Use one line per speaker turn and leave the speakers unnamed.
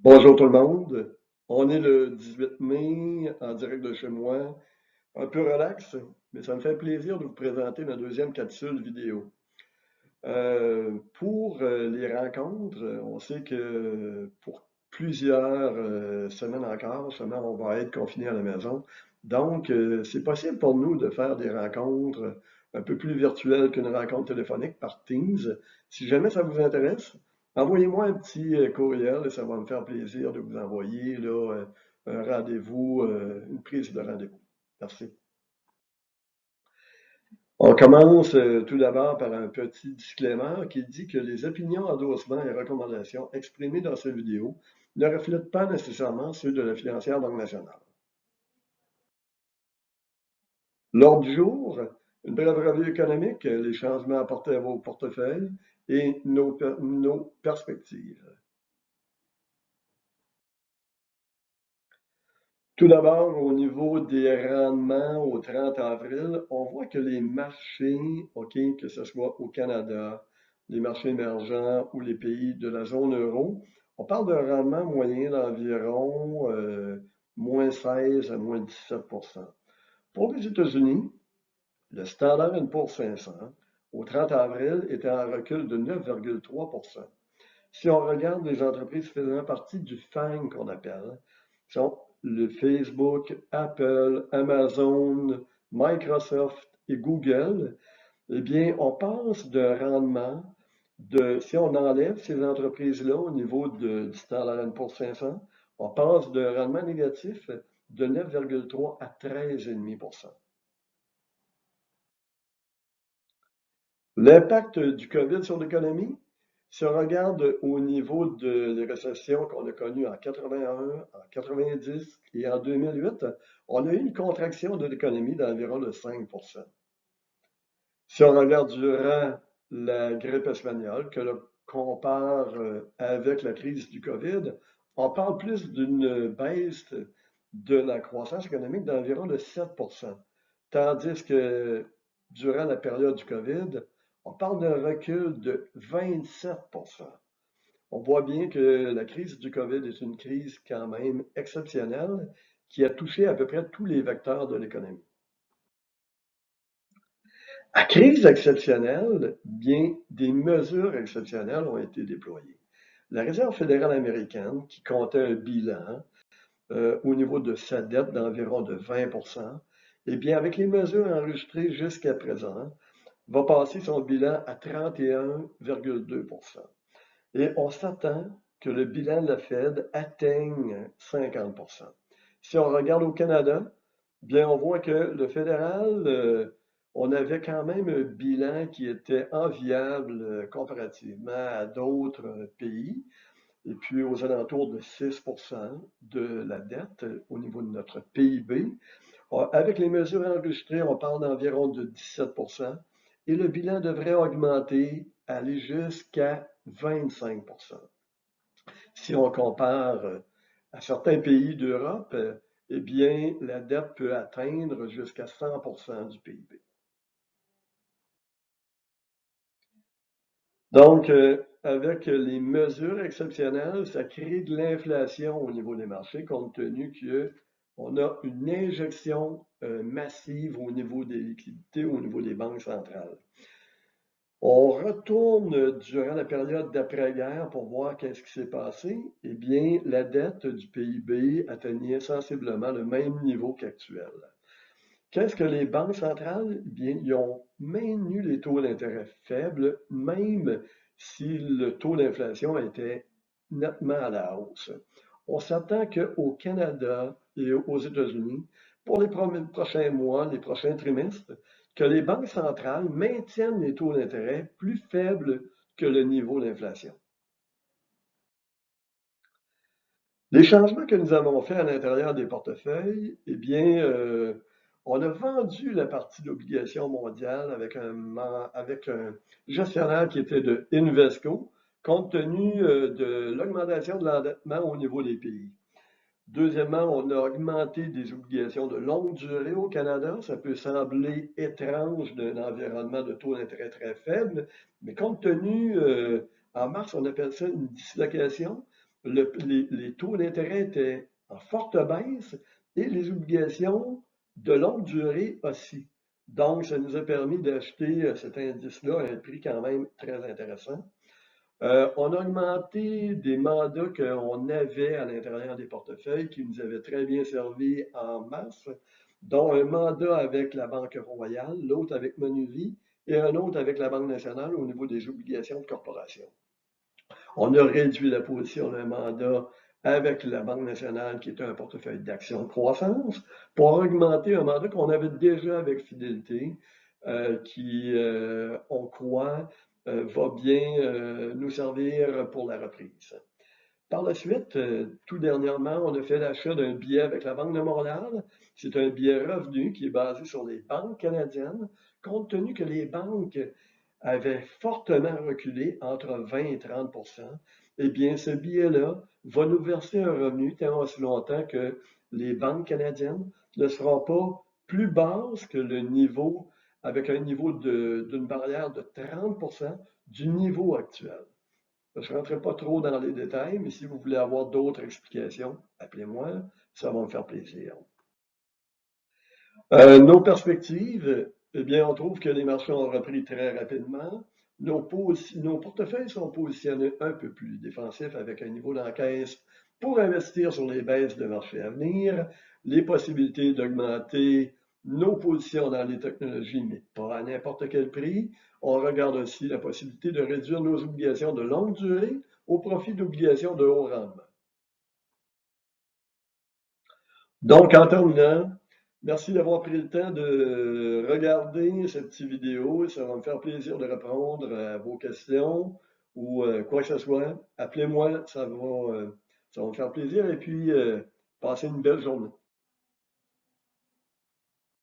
Bonjour tout le monde. On est le 18 mai en direct de chez moi. Un peu relax, mais ça me fait plaisir de vous présenter ma deuxième capsule vidéo. Pour les rencontres, on sait que pour plusieurs semaines encore, semaines, on va être confiné à la maison. Donc, c'est possible pour nous de faire des rencontres un peu plus virtuelles qu'une rencontre téléphonique par Teams. Si jamais ça vous intéresse, envoyez-moi un petit courriel et ça va me faire plaisir de vous envoyer là, un rendez-vous, une prise de rendez-vous. Merci. On commence tout d'abord par un petit disclaimer qui dit que les opinions, endossements et recommandations exprimées dans cette vidéo ne reflètent pas nécessairement ceux de la financière Banque nationale. L'ordre du jour, une brève revue économique, les changements apportés à vos portefeuilles et nos perspectives. Tout d'abord, au niveau des rendements au 30 avril, on voit que les marchés, OK, que ce soit au Canada, les marchés émergents ou les pays de la zone euro, on parle d'un rendement moyen d'environ moins 16 à moins 17%. Pour les États-Unis, le Standard & Poor's 500 au 30 avril était en recul de 9,3%. Si on regarde les entreprises faisant partie du FANG qu'on appelle, sont le Facebook, Apple, Amazon, Microsoft et Google, eh bien, on passe d'un rendement si on enlève ces entreprises-là au niveau du Standard & Poor's 500, on passe d'un rendement négatif de 9,3 à 13,5%. L'impact du COVID sur l'économie, si on regarde au niveau des récessions qu'on a connues en 81, en 90 et en 2008, on a eu une contraction de l'économie d'environ de 5%. Si on regarde durant la grippe espagnole, que l'on compare avec la crise du COVID, on parle plus d'une baisse de la croissance économique d'environ de 7%. Tandis que durant la période du COVID, on parle d'un recul de 27%. On voit bien que la crise du COVID est une crise quand même exceptionnelle qui a touché à peu près tous les vecteurs de l'économie. À crise exceptionnelle, bien, des mesures exceptionnelles ont été déployées. La Réserve fédérale américaine, qui comptait un bilan au niveau de sa dette d'environ de 20%, eh bien, avec les mesures enregistrées jusqu'à présent, va passer son bilan à 31,2%. Et on s'attend que le bilan de la Fed atteigne 50%. Si on regarde au Canada, bien, on voit que le fédéral, on avait quand même un bilan qui était enviable comparativement à d'autres pays, et puis aux alentours de 6% de la dette au niveau de notre PIB. Avec les mesures enregistrées, on parle d'environ de 17%, et le bilan devrait augmenter, aller jusqu'à 25%. Si on compare à certains pays d'Europe, eh bien, la dette peut atteindre jusqu'à 100% du PIB. Donc, avec les mesures exceptionnelles, ça crée de l'inflation au niveau des marchés, compte tenu qu'on a une injection massive au niveau des liquidités, au niveau des banques centrales. On retourne durant la période d'après-guerre pour voir qu'est-ce qui s'est passé. Eh bien, la dette du PIB atteignait sensiblement le même niveau qu'actuel. Qu'est-ce que les banques centrales? Eh bien, ils ont maintenu les taux d'intérêt faibles, même si le taux d'inflation était nettement à la hausse. On s'attend qu'au Canada et aux États-Unis, pour les prochains mois, les prochains trimestres, que les banques centrales maintiennent les taux d'intérêt plus faibles que le niveau d'inflation. Les changements que nous avons faits à l'intérieur des portefeuilles, eh bien, on a vendu la partie d'obligations mondiales avec un gestionnaire qui était de Invesco, compte tenu de l'augmentation de l'endettement au niveau des pays. Deuxièmement, on a augmenté des obligations de longue durée au Canada. Ça peut sembler étrange d'un environnement de taux d'intérêt très faible, mais compte tenu, en mars, on appelle ça une dislocation. les taux d'intérêt étaient en forte baisse et les obligations de longue durée aussi. Donc, ça nous a permis d'acheter cet indice-là à un prix quand même très intéressant. On a augmenté des mandats qu'on avait à l'intérieur des portefeuilles qui nous avaient très bien servi en mars, dont un mandat avec la Banque Royale, l'autre avec Monuvie et un autre avec la Banque nationale au niveau des obligations de corporation. On a réduit la position d'un mandat avec la Banque nationale, qui était un portefeuille d'actions de croissance, pour augmenter un mandat qu'on avait déjà avec Fidélité, qui, on croit, va bien nous servir pour la reprise. Par la suite, tout dernièrement, on a fait l'achat d'un billet avec la Banque de Montréal. C'est un billet revenu qui est basé sur les banques canadiennes, compte tenu que les banques avaient fortement reculé entre 20 et 30 eh bien, ce billet-là va nous verser un revenu tant aussi longtemps que les banques canadiennes ne seront pas plus basses que le niveau, avec un niveau d'une barrière de 30 du niveau actuel. Je ne rentrerai pas trop dans les détails, mais si vous voulez avoir d'autres explications, appelez-moi, ça va me faire plaisir. Nos perspectives, eh bien, on trouve que les marchés ont repris très rapidement. Nos portefeuilles sont positionnés un peu plus défensifs avec un niveau d'encaisse pour investir sur les baisses de marché à venir, les possibilités d'augmenter nos positions dans les technologies, mais pas à n'importe quel prix. On regarde aussi la possibilité de réduire nos obligations de longue durée au profit d'obligations de haut rendement. Donc, en terminant, merci d'avoir pris le temps de regarder cette petite vidéo. Ça va me faire plaisir de répondre à vos questions ou quoi que ce soit. Appelez-moi, ça va me faire plaisir et puis passez une belle journée.